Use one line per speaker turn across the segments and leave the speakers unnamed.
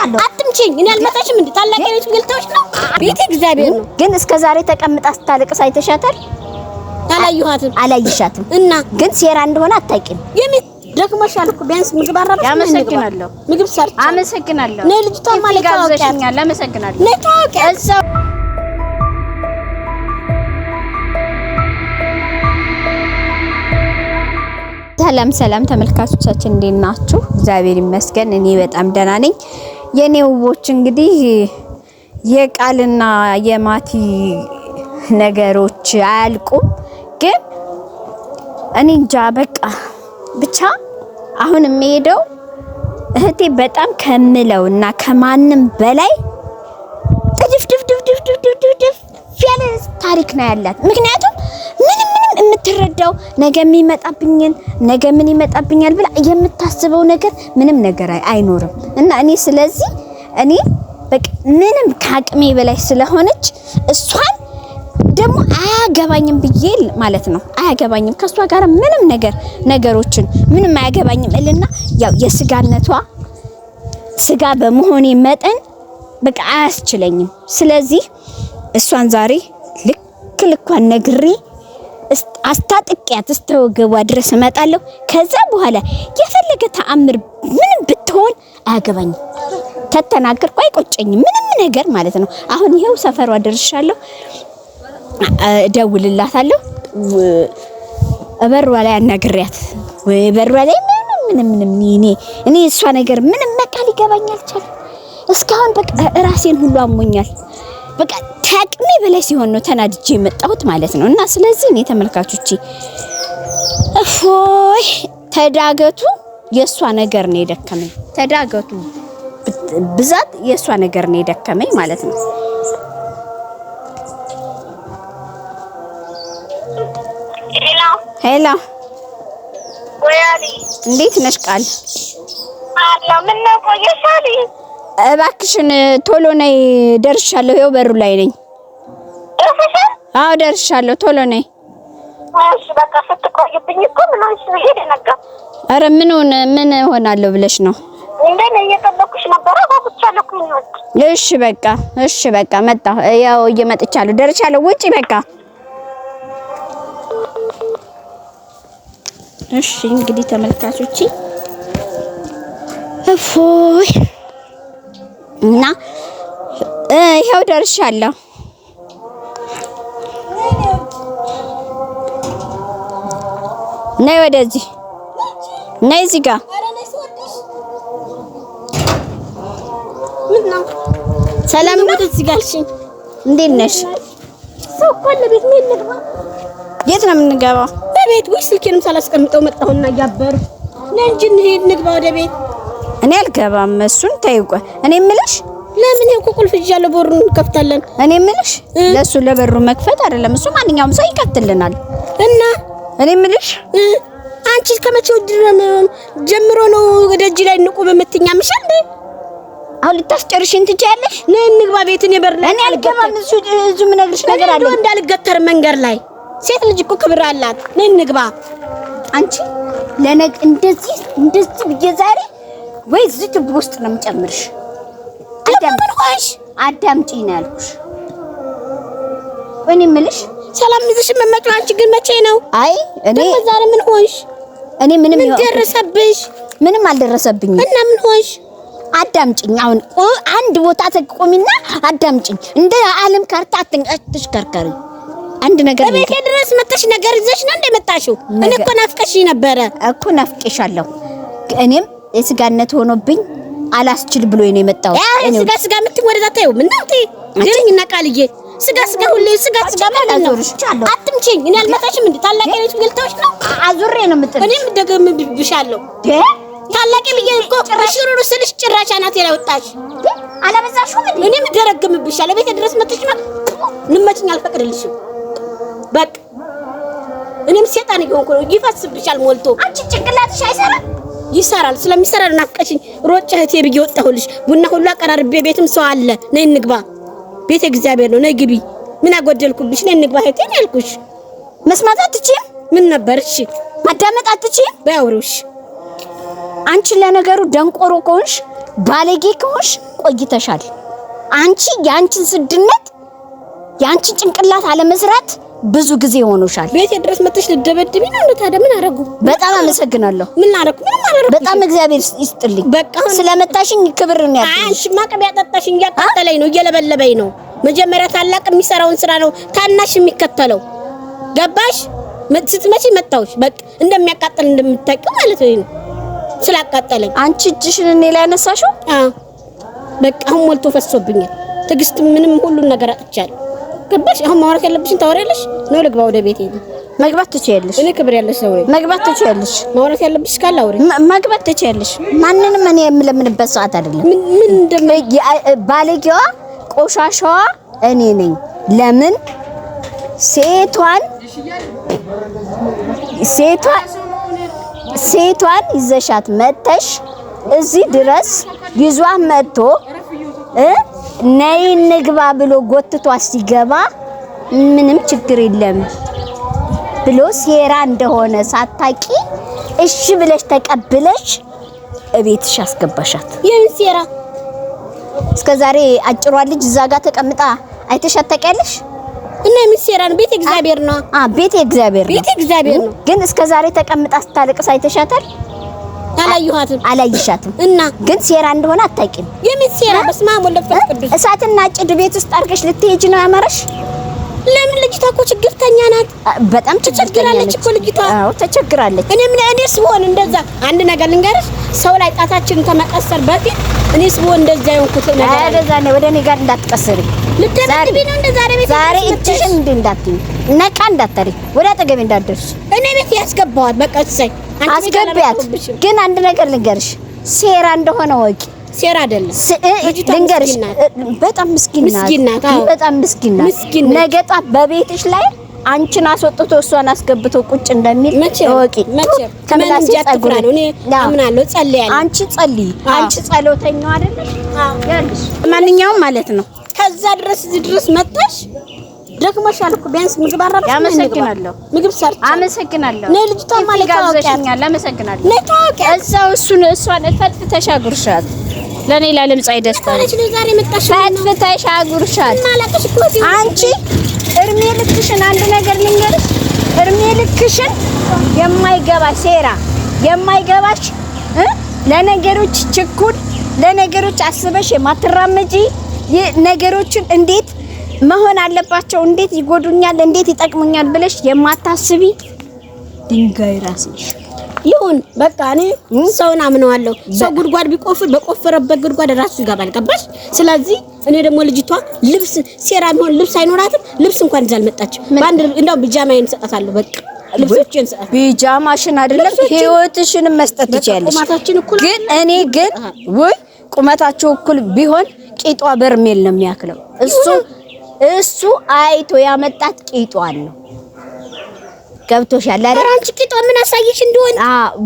አመሰግናለሁ።
አትምጪኝ። እኔ አልመጣሽም እንዴ ታላቅ ነሽ ገልተውሽ ነው። ቤቴ እግዚአብሔር ነው።
ግን እስከ ዛሬ ተቀምጣ ስታለቅስ አይተሻታል? አላየሻትም እና ግን ሴራ እንደሆነ አታውቂም።
ደክሞሻል እኮ ቢያንስ ምግብ አራራሽ።
አመሰግናለሁ።
ምግብ ሰርች።
አመሰግናለሁ።
ነይ ልጅቷ ማለት ታውቂያለሽ።
አመሰግናለሁ።
ነይ ታውቂያለሽ።
ሰላም ተመልካቾቻችን እንዴት ናችሁ? እግዚአብሔር ይመስገን እኔ በጣም ደህና ነኝ። የኔ ውቦች እንግዲህ የቃልና የማቲ ነገሮች አያልቁም። ግን እኔ እንጃ በቃ ብቻ አሁን የምሄደው እህቴ በጣም ከምለውና ከማንም በላይ ድፍ ያለ ታሪክ ነው ያላት። ምክንያቱም ምንም የምትረዳው ነገ ምን ይመጣብኛል ብላ የምታስበው ነገር ምንም ነገር አይኖርም። እና እኔ ስለዚህ በቃ ምንም ከአቅሜ በላይ ስለሆነች እሷን ደግሞ አያገባኝም ብዬ ማለት ነው። አያገባኝም ከሷ ጋር ምንም ነገሮችን ምንም አያገባኝም እልና ያው የስጋነቷ ስጋ በመሆኔ መጠን በቃ አያስችለኝም። ስለዚህ እሷን ዛሬ ልኳን ነግሬ አስታጥቂያት እስተወገቧ ድረስ እመጣለሁ። ከዛ በኋላ የፈለገ ተአምር ምንም ብትሆን አያገባኝም። ተተናገርኩ አይቆጨኝም ምንም ነገር ማለት ነው። አሁን ይሄው ሰፈሯ ደርሻለሁ። እደውልላታለሁ። በሯ ላይ አናግሪያት ወይ በሯ ላይ ምንም እኔ እሷ ነገር ምንም በቃ ሊገባኝ አልቻለም። እስካሁን በቃ ራሴን ሁሉ አሞኛል። በቃ ታቅሜ በላይ ሲሆን ነው ተናድጄ የመጣሁት ማለት ነው። እና ስለዚህ እኔ ተመልካቾቼ እፎይ ተዳገቱ የሷ ነገር ነው የደከመኝ። ተዳገቱ ብዛት የሷ ነገር ነው የደከመኝ ማለት ነው። ሄሎ
ወያሊ
እንዴት ነሽ ቃል?
አላ ምን ነው ቆየሻሊ?
እባክሽን ቶሎ ነይ ደርሻለሁ። ይኸው በሩ ላይ ነኝ። አዎ ደርሻለሁ። ቶሎ ነይ።
እሺ በቃ ስትቆይብኝ እኮ ምን ሆነሽ ነው የደነጋ?
ኧረ ምን ሆናለሁ ብለሽ ነው?
እንደኔ እየጠበኩሽ ነበር። አባብቻለሁ እኮ ነው።
እሺ በቃ መጣሁ። ያው እየመጥቻለሁ። ደርሻለሁ። ውጪ በቃ እሺ። እንግዲህ ተመልካቾቼ እፎይ እና ይሄው ደርሻለሁ። ነይ ወደዚህ ነይ እዚህ ጋር
ምን ነው
ሰላም ነው?
እዚህ ጋር እሺ
እንዴት ነሽ?
ሰው እኮ ለቤት ምን ልግባ?
የት ነው የምንገባው?
በቤት ወይ ስልኬንም ሳላስቀምጠው መጣሁና ያበሩ ለእንጂ እንግባ ወደ ቤት።
እኔ አልገባም። እሱን ተይው። እኔ የምልሽ
ለምን ይሄን ቁልፍ ይዣለሁ በሩን እንከፍታለን።
እኔ የምልሽ ለሱ ለበሩ መክፈት አይደለም እሱ ማንኛውም ሰው ይከፍትልናል።
እና
እኔ የምልሽ
አንቺ ከመቼው ጀምሮ ነው ወደ እጅ ላይ እንቁም የምትኛ ምሽል
አሁን ልታስጨርሽኝ ትችያለሽ?
ነይ እንግባ ቤትን የበር ላይ
እኔ አልገባም። እሱ ምን ነግርሽ ነገር አለ
እንዳልገተር መንገር ላይ ሴት ልጅ እኮ ክብር አላት። ነይ እንግባ።
አንቺ ለነግ እንደዚህ ብዬ ዛሬ ወይ ዝት ውስጥ ነው የምጨምርሽ። አዳምጪኝ ነው ያልኩሽ። እኔ የምልሽ
ሰላም ልጅሽ መመጣ አንቺ ግን መቼ ነው?
አይ እኔ
ዛሬ ምን ሆንሽ?
እኔ ምን
ደረሰብሽ?
ምንም አልደረሰብኝም።
እና ምን ሆንሽ?
አዳምጪኝ። አሁን አንድ ቦታ ተቆሚና አዳምጪኝ። እንደ ዓለም ካርታ አትሽከርከሪ። አንድ ነገር
በቤቴ ድረስ መጥተሽ ነገር ይዘሽ ነው እንደመጣሽው? እኔ እኮ ናፍቀሽኝ ነበረ እኮ።
ናፍቄሻለሁ። እኔም የስጋነት ሆኖብኝ አላስችል ብሎ ነው የመጣው።
እኔ ስጋ የምትወደዳ ታዩ ምን ነው ግርኝና ቃልዬ ስጋ ስጋ ማለት ነው። አትምጪኝ። እኔ አልመጣሽም እንዴ ታላቅ ነሽ ገልተውሽ ነው?
አዙሬ ነው የምጥልሽ።
እኔም ደግምብሻለሁ። ታላቅ ልዬ እኮ ሽሩሩ ስልሽ ጭራሽ አናቴ ላይ ወጣሽ።
አላበዛሽም እንዴ?
እኔም ደረግምብሻለሁ። ቤቴ ድረስ መጥተሽ ልመጭኝ አልፈቅድልሽም። በቃ እኔም ሰይጣን ይሆንኩ ነው። ይፈስብሻል ሞልቶ።
አንቺ ጭንቅላትሽ አይሰራም?
ይሰራል። ስለሚሰራ ናፍቀሽኝ ሮጭ እህቴ ብዬ ወጣሁልሽ። ቡና ሁሉ አቀራርቤ ቤትም ሰው አለ። ነይ እንግባ። ቤት እግዚአብሔር ነው። ነይ ግቢ። ምን አጎደልኩብሽ? ነይ እንግባ እህቴ ነው ያልኩሽ።
መስማት አትችይም?
ምን ነበር? እሺ
ማዳመጥ አትችይም?
ባያወሩሽ
አንቺ ለነገሩ ደንቆሮ ከሆንሽ ባለጌ ከሆንሽ ቆይተሻል። አንቺ ያንቺን ስድነት ያንቺን ጭንቅላት አለመስራት ብዙ ጊዜ ሆኖሻል።
ቤቴ ድረስ መጥተሽ ልደበድቢ ነው እንዴ? ታዲያ ምን አደረጉ?
በጣም አመሰግናለሁ።
ምን አደረኩ? ምንም አላደረኩ።
በጣም እግዚአብሔር ይስጥልኝ።
በቃ
ስለመታሽኝ ክብር ነው ያልኩኝ።
አንቺ ማቀብ ያጠጣሽኝ እያቃጠለኝ ነው፣ እየለበለበኝ ነው። መጀመሪያ ታላቅ የሚሰራውን ስራ ነው ታናሽ የሚከተለው። ገባሽ? ስትመጪ መጣሁሽ። በቃ እንደሚያቃጥል እንደምታውቂው ማለት ነው። ስላቃጠለኝ
አንቺ እጅሽን እኔ ላይ አነሳሽው?
በቃ አሁን ሞልቶ ፈሶብኛል። ትግስት ምንም ሁሉን ነገር አጥቻለሁ። ገባሽ? አሁን ማውራት ያለብሽን ታወሪያለሽ ነው። ልግባ ወደ ቤቴ።
መግባት ትችያለሽ።
እኔ ክብር ያለሽ ሰው ነኝ።
መግባት ትችያለሽ።
ማውራት ያለብሽ ካለ አውሪ።
መግባት ትችያለሽ። ማንንም እኔ የምለምንበት ሰዓት አይደለም።
ምን እንደምን
ባለጌዋ ቆሻሻዋ እኔ ነኝ። ለምን ሴቷን ይዘሻት መተሽ እዚህ ድረስ ይዟት መጥቶ ነይ ንግባ ብሎ ጎትቷ ሲገባ ምንም ችግር የለም ብሎ ሴራ እንደሆነ ሳታቂ እሺ ብለሽ ተቀብለሽ እቤትሽ አስገባሻት።
የምን ሴራ?
እስከዛሬ አጭሯ ልጅ እዛ ጋር ተቀምጣ አይተሻት ታውቂያለሽ?
እና የምን ሴራ ነው? ቤተ እግዚአብሔር ነው።
ቤተ እግዚአብሔር ነው።
ቤተ እግዚአብሔር ነው።
ግን እስከዛሬ ተቀምጣ ስታለቅስ አይተሻታል? አላየሻትም።
እና
ግን ሴራ እንደሆነ አታውቂም።
የምን ሴራ? በስመ አብ ወወልድ ወመንፈስ ቅዱስ።
እሳትና ጭድ ቤት ውስጥ አድርገሽ ልትሄጂ ነው ያመረሽ?
ለምን? ልጅቷ እኮ ችግርተኛ ናት።
በጣም
ተቸግራለች እኮ ልጅቷ።
አዎ ተቸግራለች።
እኔስ ብሆን እንደዛ አንድ ነገር ልንገርሽ፣ ሰው ላይ ጣታችንን ከመቀሰር በፊት እኔስ ብሆን እንደዛ የሆንኩት ነገር
አይደዛ ነው። ወደ እኔ ጋር እንዳትቀስሪ።
ልትደብድቢ ነው እንደ
ዛሬ እጅሽን እንዳትይ፣ ነቃ እንዳትሪ፣ ወደ አጠገቤ እንዳትደርሺ።
እኔ ቤት ያስገባዋት በቃ እሰይ።
አስገቢያት። ግን አንድ ነገር ልንገርሽ፣ ሴራ እንደሆነ ወቂ።
ሴራ አይደለም
ልንገርሽ፣ በጣም ምስኪን ናት። በጣም ምስኪን ናት። ነገ ጧት በቤትሽ ላይ አንቺን አስወጥቶ እሷን አስገብቶ ቁጭ እንደሚል ወቂ። ተመላሽ ጸጉር ነው። እኔ አምናለሁ፣ ጸልያለሁ። አንቺ ጸልይ። አንቺ ጸሎተኛው አይደለሽ? ያልሽ ማንኛውም ማለት ነው።
ከዛ ድረስ እዚህ ድረስ መጣሽ። ደክሞሻል እኮ ቢያንስ ምግብ አራራሽ።
አመሰግናለሁ።
ምግብ ሰርቻ
አመሰግናለሁ።
ነይ ልጅቷ ማለት
ታውቂያለሽ። አመሰግናለሁ።
ነይ ታውቂያለሽ።
እዛው እሷን ፈትፍተሽ አጉርሻት። ለኔ ለምጻይ ደስታ
ነች። ዛሬ መጣሽ
ፈትፍተሽ አጉርሻት።
ማላቀሽ እኮ
አንቺ እርሜ ልክሽን አንድ ነገር ልንገርሽ፣ እርሜ ልክሽን የማይገባሽ ሴራ የማይገባሽ ለነገሮች ችኩል፣ ለነገሮች አስበሽ የማትራመጂ ነገሮችን እንዴት መሆን አለባቸው፣ እንዴት ይጎዱኛል፣ እንዴት ይጠቅሙኛል ብለሽ የማታስቢ ድንጋይ ራስ ነሽ።
ይሁን በቃ እኔ ሰውን አምነዋለሁ። ሰው ጉድጓድ ቢቆፍር በቆፈረበት ጉድጓድ ራሱ ይገባል። ገባሽ? ስለዚህ እኔ ደግሞ ልጅቷ ልብስ ሴራ ቢሆን ልብስ አይኖራትም። ልብስ እንኳን ይዛ አልመጣችም። ባንድ እንደው ቢጃማዬን ሰጣታለሁ። በቃ ልብሶችን ሰጣት።
ቢጃማሽን አይደለም ህይወትሽን መስጠት ትችያለሽ። ግን እኔ ግን ወይ ቁመታቸው እኩል ቢሆን ቂጧ በርሜል ነው የሚያክለው። እሱ አይቶ ያመጣት ቂጧን ነው። ገብቶሻል አይደል?
አንቺ ቂጧ ምን አሳየሽ እንደሆነ?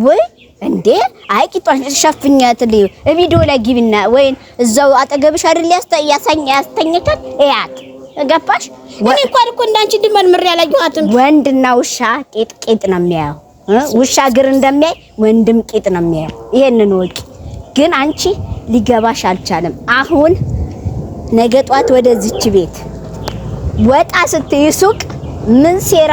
ወይ እንዴ አይ ቂጧን ሸፍኛት ልዩ ቪዲዮ ላይ ግቢና ወይ እዛው አጠገብሽ አይደል ያስተኛታል። እያት ገባሽ?
እኔ እንኳን እኮ እንዳንቺ ድመርምር ያላየኋትም።
ወንድና ውሻ ቂጥ ነው የሚያየው። ውሻ ግር እንደሚያይ ወንድም ቂጥ ነው የሚያየው። ይሄንን ወቂ። ግን አንቺ ሊገባሽ አልቻለም። አሁን ነገ ጧት ወደዚች ቤት ወጣ ስትይ ሱቅ ምን ሴራ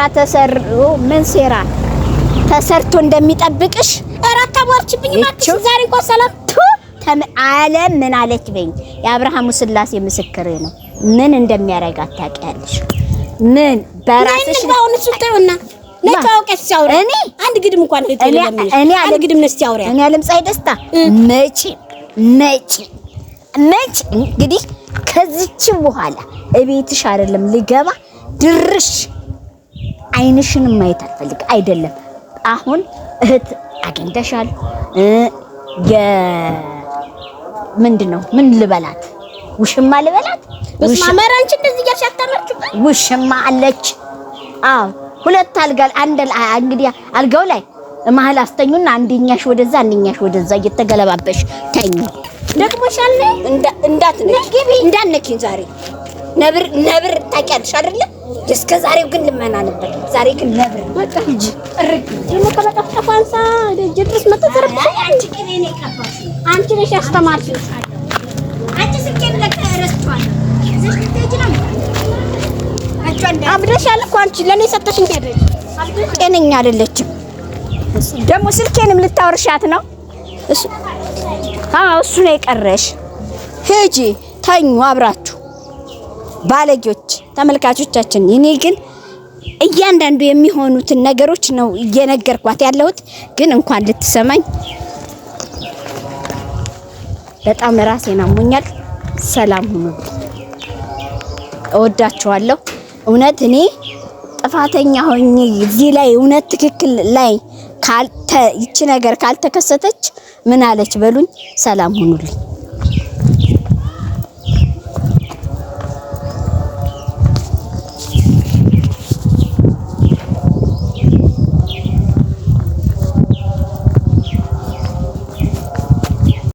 ተሰርቶ እንደሚጠብቅሽ
አራታ ወርችብኝ ማክሽ ዛሬ እንኳን ሰላም
አለ ምን አለች በኝ። የአብርሃሙ ስላሴ ምስክሬ ነው። ምን እንደሚያረጋት ታውቂያለሽ? ምን በራስሽ
ነው ሱተውና ነታውቀሽ ሲያወራ እኔ አንድ ግድም እንኳን እኔ አንድ ግድም ነስ ሲያወራ
እኔ አለምጻይ ደስታ መጪ እንግዲህ ከዚች በኋላ እቤትሽ አይደለም ልገባ ድርሽ አይንሽን ማየት አልፈልግ አይደለም። አሁን እህት አግኝተሻል። ምንድነው ምን ልበላት? ውሽማ ልበላት?
በስማመር አንቺ እንደዚህ ያሻታመርችሁ
ውሽማ አለች። አዎ ሁለት አልጋ እንግዲህ አልጋው ላይ መሀል አስተኙና አንደኛሽ ወደዛ አንደኛሽ ወደዛ እየተገለባበሽ ተኙ።
ደክሞሻል።
እንዳትነኪኝ ዛሬ ነብር ታውቂያለሽ አይደለ? እስከ ዛሬው ግን ልመና ነበር። ዛሬ ግን ነብር
በቃ ሂጂ ጥርግ ደግሞ ከመጣፋንሳ ድርስ መተዘረብ አንቺ ነሽ ያስተማርሽ። አንቺ
ስልኬን ለከረስቷል
አብደሻል እኮ አንቺ ለኔ ሰጥተሽኝ ሄደሽ
ጤነኛ አይደለችም። ደግሞ ስልኬንም ልታወርሻት ነው እሱ። እሱ ነው የቀረሽ። ሂጂ ተኙ አብራችሁ ባለጌዎች ተመልካቾቻችን። እኔ ግን እያንዳንዱ የሚሆኑትን ነገሮች ነው እየነገርኳት ያለሁት፣ ግን እንኳን ልትሰማኝ በጣም ራሴን አሞኛል። ሰላም ሁኑ። እወዳችኋለሁ። እውነት እኔ ጥፋተኛ ሆኜ እዚህ ላይ እውነት ትክክል ላይ ይቺ ነገር ካልተከሰተች ምን አለች በሉኝ። ሰላም ሁኑልኝ።